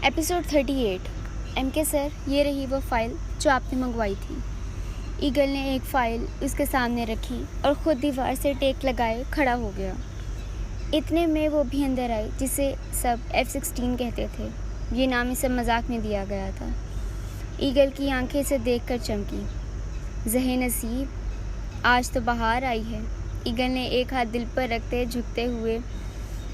Episode 38। MK sir, ये रही वो फ़ाइल जो आपने मंगवाई थी। ईगल ने एक फ़ाइल उसके सामने रखी और ख़ुद दीवार से टेक लगाए खड़ा हो गया। इतने में वो भी अंदर आई, जिसे सब F-16 कहते थे। ये नाम इसे मजाक में दिया गया था। ईगल की आंखें इसे देखकर चमकी। ज़हे नसीब, आज तो बाहर आई है। ईगल ने एक हाथ दिल पर रखते झुकते हुए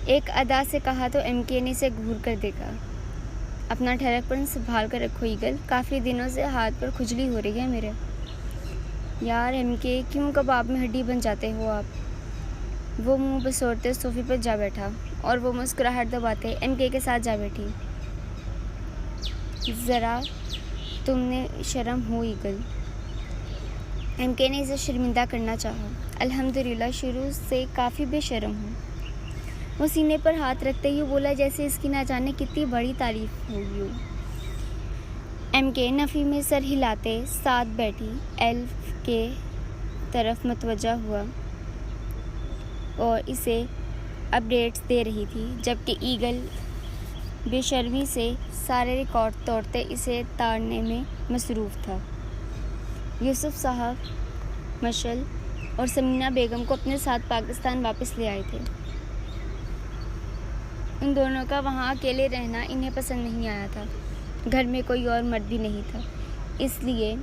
एक अदा से कहा तो MK ने इसे घूर कर देखा। अपना ठहरपन संभाल कर रखो ईगल, काफ़ी दिनों से हाथ पर खुजली हो रही है मेरे। यार MK, क्यों कबाब में हड्डी बन जाते हो आप। वो मुंह बसोरते सोफे पर जा बैठा और वो मुस्कुराहट दबाते MK के साथ जा बैठी। ज़रा तुमने शर्म हो ईगल। MK ने इसे शर्मिंदा करना चाहा। अल्हम्दुलिल्लाह शुरू से काफ़ी बेशर्म हूँ। वो सीने पर हाथ रखते ही बोला जैसे इसकी ना जाने कितनी बड़ी तारीफ होगी हो। MK नफ़ी में सर हिलाते साथ बैठी एल्फ के तरफ मतवज्जा हुआ और इसे अपडेट्स दे रही थी, जबकि ईगल बेशर्मी से सारे रिकॉर्ड तोड़ते इसे ताड़ने में मसरूफ़ था। यूसुफ साहब मशल और समीना बेगम को अपने साथ पाकिस्तान वापस ले आए थे। उन दोनों का वहाँ अकेले रहना इन्हें पसंद नहीं आया था। घर में कोई और मर्द भी नहीं था, इसलिए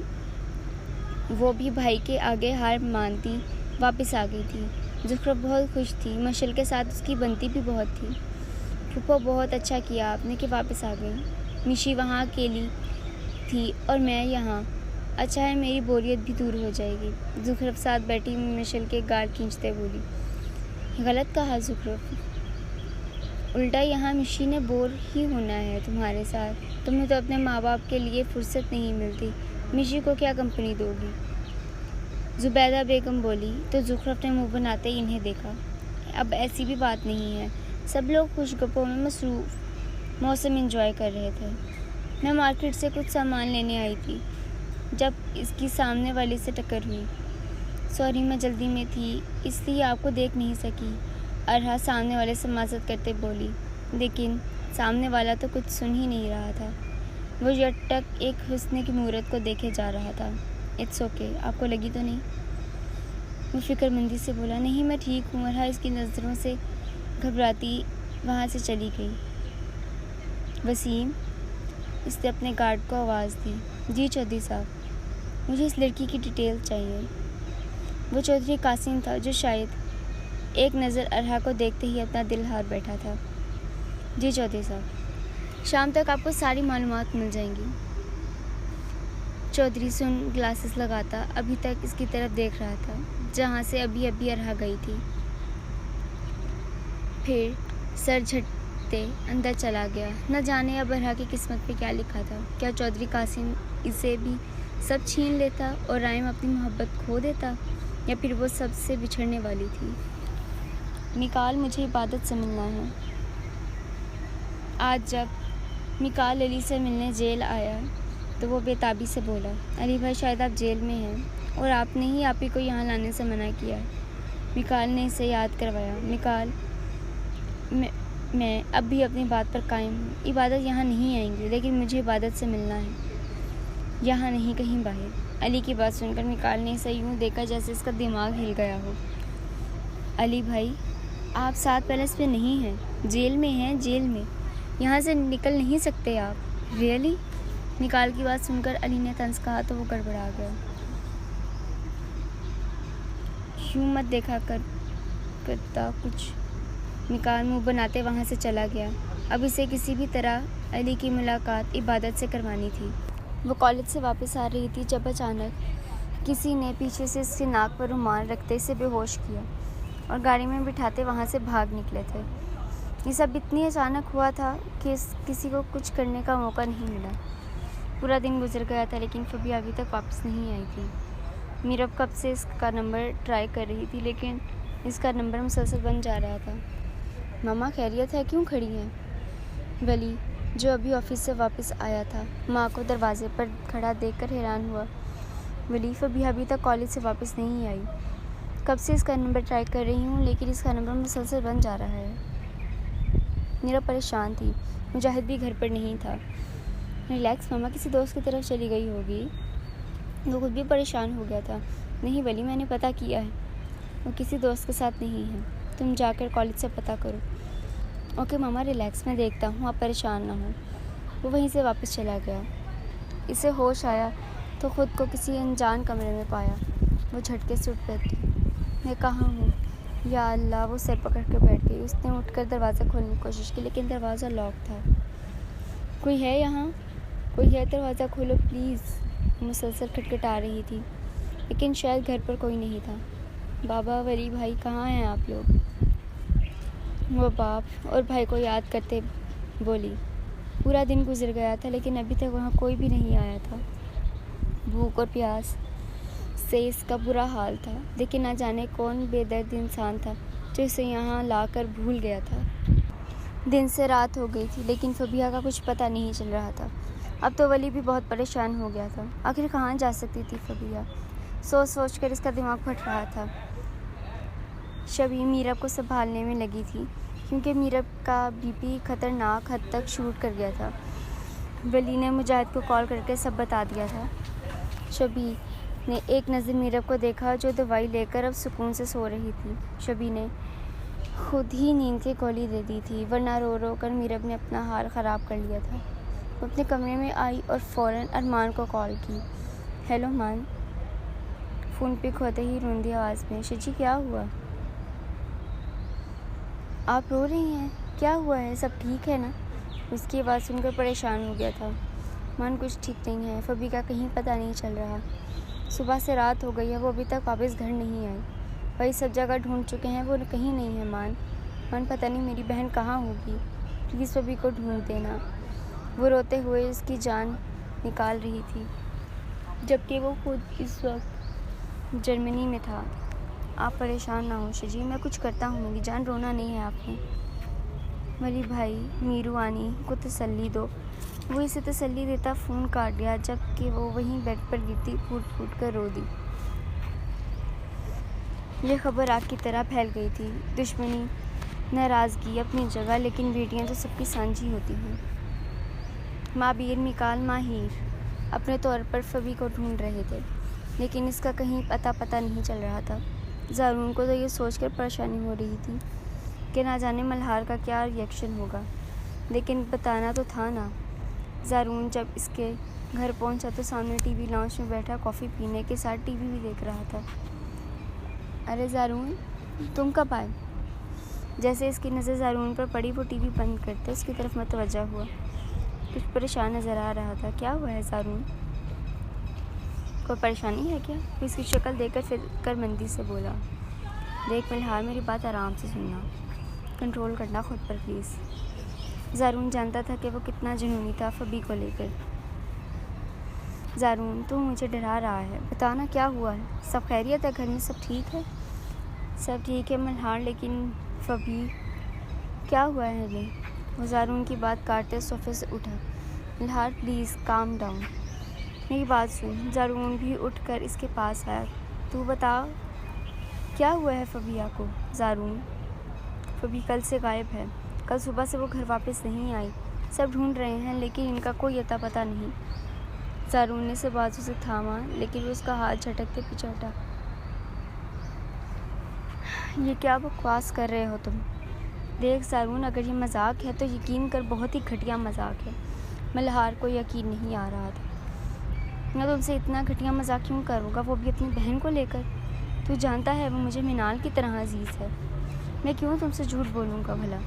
वो भी भाई के आगे हार मानती वापस आ गई थी। ज़ुखरा बहुत खुश थी। मशल के साथ उसकी बनती भी बहुत थी। फूफा, बहुत अच्छा किया आपने कि वापस आ गई। मिशी वहाँ अकेली थी और मैं यहाँ। अच्छा है, मेरी बोरियत भी दूर हो जाएगी। ज़ुखरफ साथ बैठी मशल के गाल खींचते बोली। गलत कहा ज़ुखरफ, उल्टा यहाँ मिशी ने बोर ही होना है तुम्हारे साथ। तुम्हें तो अपने माँ बाप के लिए फुर्सत नहीं मिलती, मिशी को क्या कंपनी दोगी। जुबैदा बेगम बोली तो ज़ुखरफ ने मुँह बनाते इन्हें देखा। अब ऐसी भी बात नहीं है, सब लोग खुशगप्पों में मसरूफ़ मौसम एंजॉय कर रहे थे। मैं मार्केट से कुछ सामान लेने आई थी जब इसकी सामने वाली से टक्कर हुई। सॉरी, मैं जल्दी में थी इसलिए आपको देख नहीं सकी, अरहा सामने वाले से माजरत करते बोली, लेकिन सामने वाला तो कुछ सुन ही नहीं रहा था। वो यटक एक हुस्न की मूरत को देखे जा रहा था। इट्स ओके, आपको लगी तो नहीं। वो फिक्रमंदी से बोला, नहीं मैं ठीक हूँ। अरहा इसकी नज़रों से घबराती वहाँ से चली गई। वसीम, इसने अपने गार्ड को आवाज़ दी। जी चौधरी साहब, मुझे इस लड़की की डिटेल चाहिए। वो चौधरी कासिम था जो शायद एक नज़र अरहा को देखते ही अपना दिल हार बैठा था। जी चौधरी साहब, शाम तक आपको सारी मालूमात मिल जाएंगी। चौधरी सुन ग्लासेस लगाता अभी तक इसकी तरफ देख रहा था जहाँ से अभी अभी अरहा गई थी। फिर सर झटते अंदर चला गया। न जाने अब अरहा की किस्मत पे क्या लिखा था। क्या चौधरी कासिम इसे भी सब छीन लेता और राइम अपनी मोहब्बत खो देता, या फिर वो सबसे बिछड़ने वाली थी। मिकाल, मुझे इबादत से मिलना है। आज जब मिकाल अली से मिलने जेल आया तो वो बेताबी से बोला, अली भाई शायद आप जेल में हैं और आपने ही आप ही को यहाँ लाने से मना किया। मिकाल ने इसे याद करवाया। मिकाल, मैं अब भी अपनी बात पर कायम हूँ। इबादत यहाँ नहीं आएंगी, लेकिन मुझे इबादत से मिलना है, यहाँ नहीं कहीं बाहर। अली की बात सुनकर मिकाल ने इसे यूँ देखा जैसे इसका दिमाग हिल गया हो। अली भाई, आप 7 पैलेस में नहीं हैं, जेल में हैं, जेल में। यहाँ से निकल नहीं सकते आप। रियली? मिकाल की बात सुनकर अली ने तंज कहा तो वो गड़बड़ा गया। यूँ मत देखा करता कुछ। मिकाल मुंह बनाते वहाँ से चला गया। अब इसे किसी भी तरह अली की मुलाकात इबादत से करवानी थी। वो कॉलेज से वापस आ रही थी जब अचानक किसी ने पीछे से इसके नाक पर रुमाल रखते इसे बेहोश किया और गाड़ी में बिठाते वहाँ से भाग निकले थे। ये सब इतनी अचानक हुआ था कि किसी को कुछ करने का मौका नहीं मिला। पूरा दिन गुजर गया था, लेकिन फबी अभी तक वापस नहीं आई थी। मीरब कब से इसका नंबर ट्राई कर रही थी, लेकिन इसका नंबर मुसलसल बन जा रहा था। मामा खैरियत है, क्यों खड़ी हैं? वली, जो अभी ऑफिस से वापस आया था, माँ को दरवाजे पर खड़ा देखकर हैरान हुआ। वली, फबी अभी तक कॉलेज से वापस नहीं आई। कब से इसका नंबर ट्राई कर रही हूँ, लेकिन इसका नंबर मुसलसल बन जा रहा है। मीरा परेशान थी। मुजाहिद भी घर पर नहीं था। रिलैक्स, मामा किसी दोस्त की तरफ चली गई होगी। वो खुद भी परेशान हो गया था। नहीं वली, मैंने पता किया है, वो किसी दोस्त के साथ नहीं है। तुम जाकर कॉलेज से पता करो। ओके मामा, रिलैक्स, मैं देखता हूँ, आप परेशान ना हो। वो वहीं से वापस चला गया। इसे होश आया तो ख़ुद को किसी अनजान कमरे में पाया। वो झटके से उठ बैठी। मैं कहाँ हूँ? या अल्लाह, वो सर पकड़ कर बैठ गई। उसने उठकर दरवाज़ा खोलने की कोशिश की, लेकिन दरवाज़ा लॉक था। कोई है यहाँ? कोई है? दरवाज़ा खोलो प्लीज़। मुसलसल खटखटा रही थी, लेकिन शायद घर पर कोई नहीं था। बाबा, वली भाई, कहाँ हैं आप लोग? वो बाप और भाई को याद करते बोली। पूरा दिन गुजर गया था, लेकिन अभी तक वहाँ कोई भी नहीं आया था। भूख और प्यास से इसका बुरा हाल था, लेकिन ना जाने कौन बेदर्द इंसान था जो इसे यहाँ लाकर भूल गया था। दिन से रात हो गई थी, लेकिन फबिया का कुछ पता नहीं चल रहा था। अब तो वली भी बहुत परेशान हो गया था। आखिर कहाँ जा सकती थी फबिया? सोच सोच कर इसका दिमाग फट रहा था। शबी मीरब को संभालने में लगी थी, क्योंकि मीरब का बीपी खतरनाक हद तक शूट कर गया था। वली ने मुजाहिद को कॉल करके सब बता दिया था। शबी ने एक नज़र मीरब को देखा, जो दवाई लेकर अब सुकून से सो रही थी। शबी ने खुद ही नींद की गोली दे दी थी, वरना रो रो कर मीरब ने अपना हाल ख़राब कर लिया था। वो अपने कमरे में आई और फ़ौरन अरमान को कॉल की। हेलो मान। फ़ोन पिक होते ही रोंदी आवाज़ में, शिजी क्या हुआ? आप रो रही हैं? क्या हुआ है? सब ठीक है ना? उसकी आवाज़ सुनकर परेशान हो गया था। मान, कुछ ठीक नहीं है। फबी का कहीं पता नहीं चल रहा। सुबह से रात हो गई है, वो अभी तक वापस घर नहीं आई। भाई सब जगह ढूंढ चुके हैं, वो कहीं नहीं है। मान, पता नहीं मेरी बहन कहाँ होगी। प्लीज़ फबी को ढूंढ देना। वो रोते हुए इसकी जान निकाल रही थी, जबकि वो खुद इस वक्त जर्मनी में था। आप परेशान ना हो शिजी, मैं कुछ करता हूँ, मेरी जान, रोना नहीं है आपने। वली भाई, मीरू आनी को तसल्ली दो। वो इसे तसल्ली देता फ़ोन काट दिया, जबकि वो वहीं बेड पर गिरती फूट फूट कर रो दी। यह खबर आग की तरह फैल गई थी। दुश्मनी, नाराज़गी अपनी जगह, लेकिन बेटियां तो सबकी साझी होती हैं। माबीर, मिकाल, माहिर अपने तौर पर फबी को ढूंढ रहे थे, लेकिन इसका कहीं पता नहीं चल रहा था। ज़ारून को तो ये सोचकर परेशानी हो रही थी कि ना जाने मल्हार का क्या रिएक्शन होगा, लेकिन बताना तो था ना। ज़ारून जब इसके घर पहुंचा तो सामने टीवी लाउंज में बैठा कॉफ़ी पीने के साथ टीवी भी देख रहा था। अरे ज़ारून, तुम कब आए? जैसे इसकी नज़र ज़ारून पर पड़ी, वो टीवी बंद करते उसकी तरफ मतवज्जा हुआ। कुछ परेशान नज़र आ रहा था। क्या हुआ है ज़ारून? कोई परेशानी है क्या? वो इसकी शक्ल देखकर फिक्रमंदी से बोला। देख मल्हार, मेरी बात आराम से सुनना, कंट्रोल करना खुद पर प्लीज़। ज़ारून जानता था कि वो कितना जुनूनी था फबी को लेकर। ज़ारून, तू मुझे डरा रहा है, बताना क्या हुआ है? सब खैरियत है? घर में सब ठीक है? सब ठीक है मल्हार, लेकिन फबी, क्या हुआ है ये? वो ज़ारून की बात काटते सोफे से उठा। मल्हार प्लीज़ काम डाउन, मेरी बात सुन। ज़ारून भी उठकर इसके पास आया। तू बता, क्या हुआ है फबिया को? ज़ारून, फबी कल से गायब है। कल सुबह से वो घर वापस नहीं आई। सब ढूंढ रहे हैं, लेकिन इनका कोई अता पता नहीं। ज़ारून ने से बाजू से थामा, लेकिन उसका हाथ झटकते पीछे हटा। ये क्या बकवास कर रहे हो तुम? देख ज़ारून, अगर ये मजाक है तो यकीन कर बहुत ही घटिया मजाक है। मल्हार को यकीन नहीं आ रहा था। मैं तुमसे इतना घटिया मजाक क्यों करूँगा, वो भी अपनी बहन को लेकर? तू जानता है वो मुझे मिनाल की तरह अजीज़ है। मैं क्यों तुमसे झूठ बोलूँगा भला?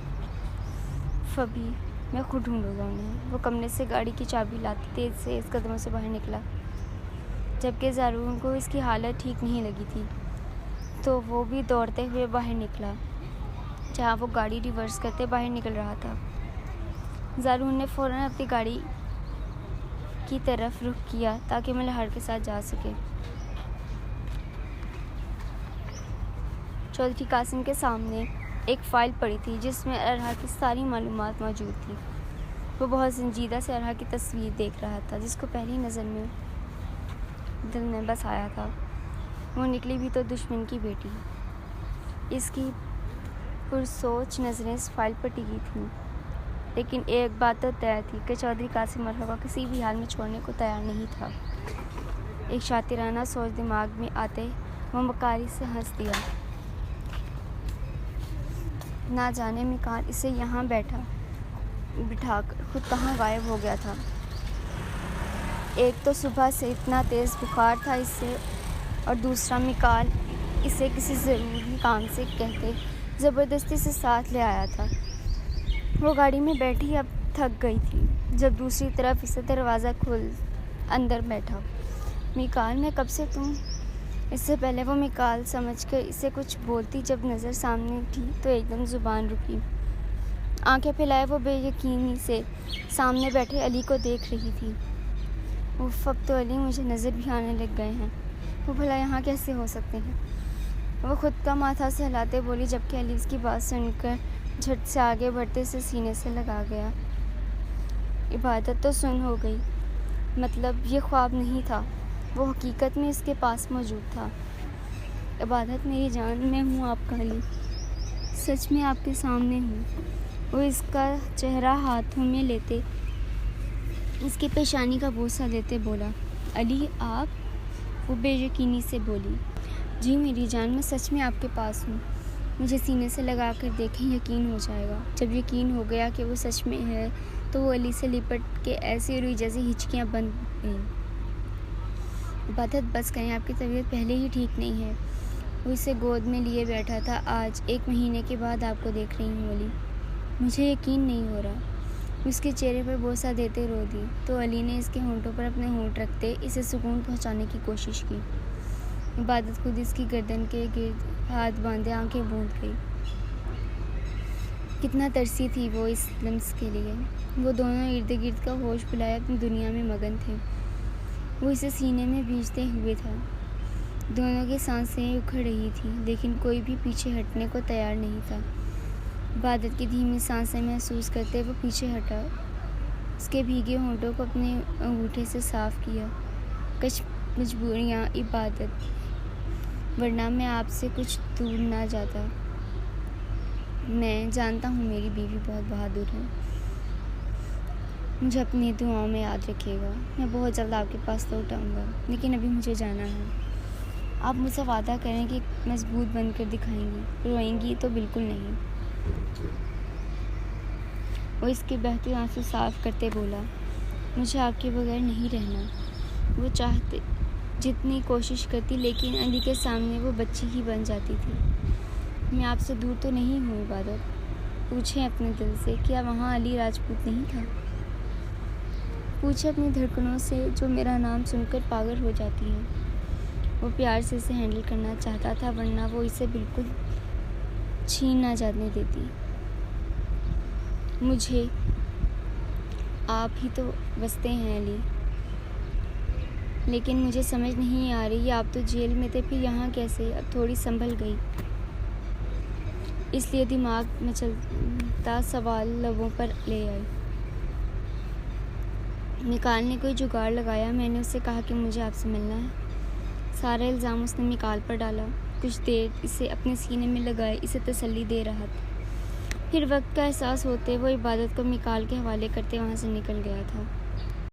फबी, मैं खुद ढूंढूंगा उन्हें। वो कमरे से गाड़ी की चाबी लाते तेज़ से इस कदमों से बाहर निकला, जबकि ज़ारून को इसकी हालत ठीक नहीं लगी थी, तो वो भी दौड़ते हुए बाहर निकला, जहाँ वो गाड़ी रिवर्स करते बाहर निकल रहा था। ज़ारून ने फ़ौरन अपनी गाड़ी की तरफ रुख किया ताकि मल्हार के साथ जा सके। चौधरी कासिम के सामने एक फ़ाइल पड़ी थी, जिसमें अरहा की सारी मालूमात मौजूद थी। वो बहुत संजीदा से अरहा की तस्वीर देख रहा था, जिसको पहली नज़र में दिल में बस आया था। वो निकली भी तो दुश्मन की बेटी। इसकी पुरसोच नज़रें इस फाइल पर टिकी थीं। लेकिन एक बात तो तय थी कि चौधरी कासिम मरहबा किसी भी हाल में छोड़ने को तैयार नहीं था। एक शातिराना सोच दिमाग में आते वो मकारी से हंस दिया। ना जाने मिकान इसे यहाँ बिठाकर खुद कहाँ गायब हो गया था। एक तो सुबह से इतना तेज़ बुखार था इससे, और दूसरा मिकाल इसे किसी ज़रूरी काम से कहते ज़बरदस्ती से साथ ले आया था। वो गाड़ी में बैठी अब थक गई थी जब दूसरी तरफ इसे दरवाज़ा खोल अंदर बैठा। मिकाल, मैं कब से तुम। इससे पहले वो मिकाल समझकर इसे कुछ बोलती जब नज़र सामने थी तो एकदम ज़ुबान रुकी। आंखें फैलाए वो बेयकीनी से सामने बैठे अली को देख रही थी। उफ़, अब तो अली मुझे नज़र भी आने लग गए हैं। वो भला यहाँ कैसे हो सकते हैं। वो खुद का माथा सहलाते बोली, जबकि अली उसकी बात सुनकर झट से आगे बढ़ते से सीने से लगा गया। इबादत तो सुन हो गई, मतलब ये ख्वाब नहीं था, वो हकीकत में इसके पास मौजूद था। इबादत मेरी जान, मैं हूँ आपका अली, सच में आपके सामने हूँ। वो इसका चेहरा हाथों में लेते इसकी पेशानी का बोसा देते बोला, अली आप। वो बेयकीनी से बोली, जी मेरी जान, मैं सच में आपके पास हूँ। मुझे सीने से लगा कर देखें, यकीन हो जाएगा। जब यकीन हो गया कि वो सच में है तो वो अली से लिपट के ऐसी रोई जैसे हिचकियाँ बंद गईं। इबादत बस करें, आपकी तबीयत पहले ही ठीक नहीं है। वो इसे गोद में लिए बैठा था। आज 1 महीने के बाद आपको देख रही हूँ अली, मुझे यकीन नहीं हो रहा। उसके चेहरे पर बोसा देते रो दी तो अली ने इसके होंठों पर अपने होंठ रखते इसे सुकून पहुँचाने की कोशिश की। इबादत खुद इसकी गर्दन के गिर्द हाथ बांधे आंखें बूंद गई। कितना तरसी थी वो इस लम्स के लिए। वो दोनों इर्द गिर्द का होश भुलाए अपनी दुनिया में मगन थे। वो इसे सीने में भींचते हुए था। दोनों की सांसें उखड़ रही थी, लेकिन कोई भी पीछे हटने को तैयार नहीं था। इबादत की धीमी सांसें महसूस करते वो पीछे हटा, उसके भीगे होंठों को अपने अंगूठे से साफ किया। कुछ मजबूरियाँ इबादत, वरना मैं आपसे कुछ दूर ना जाता। मैं जानता हूँ मेरी बीवी बहुत बहादुर है। मुझे अपनी दुआओं में याद रखिएगा। मैं बहुत जल्द आपके पास लौट आऊँगा, लेकिन अभी मुझे जाना है। आप मुझसे वादा करें कि मजबूत बनकर दिखाएंगी, रोएंगी तो बिल्कुल नहीं। वो इसके बहते आंसू साफ करते बोला, मुझे आपके बगैर नहीं रहना। वो चाहते जितनी कोशिश करती, लेकिन अली के सामने वो बच्ची ही बन जाती थी। मैं आपसे दूर तो नहीं हूँ इबादत। पूछें अपने दिल से, क्या वहाँ अली राजपूत नहीं था? पूछें अपनी धड़कनों से जो मेरा नाम सुनकर पागल हो जाती हैं। वो प्यार से इसे हैंडल करना चाहता था, वरना वो इसे बिल्कुल छीन ना जाने देती। मुझे आप ही तो बसते हैं अली, लेकिन मुझे समझ नहीं आ रही, आप तो जेल में थे, फिर यहाँ कैसे? अब थोड़ी संभल गई, इसलिए दिमाग में चलता सवाल लबों पर ले आई। मिकाल ने कोई जुगाड़ लगाया। मैंने उससे कहा कि मुझे आपसे मिलना है। सारा इल्ज़ाम उसने मिकाल पर डाला। कुछ देर इसे अपने सीने में लगाए इसे तसल्ली दे रहा था। फिर वक्त का एहसास होते वो इबादत को मिकाल के हवाले करते वहाँ से निकल गया था।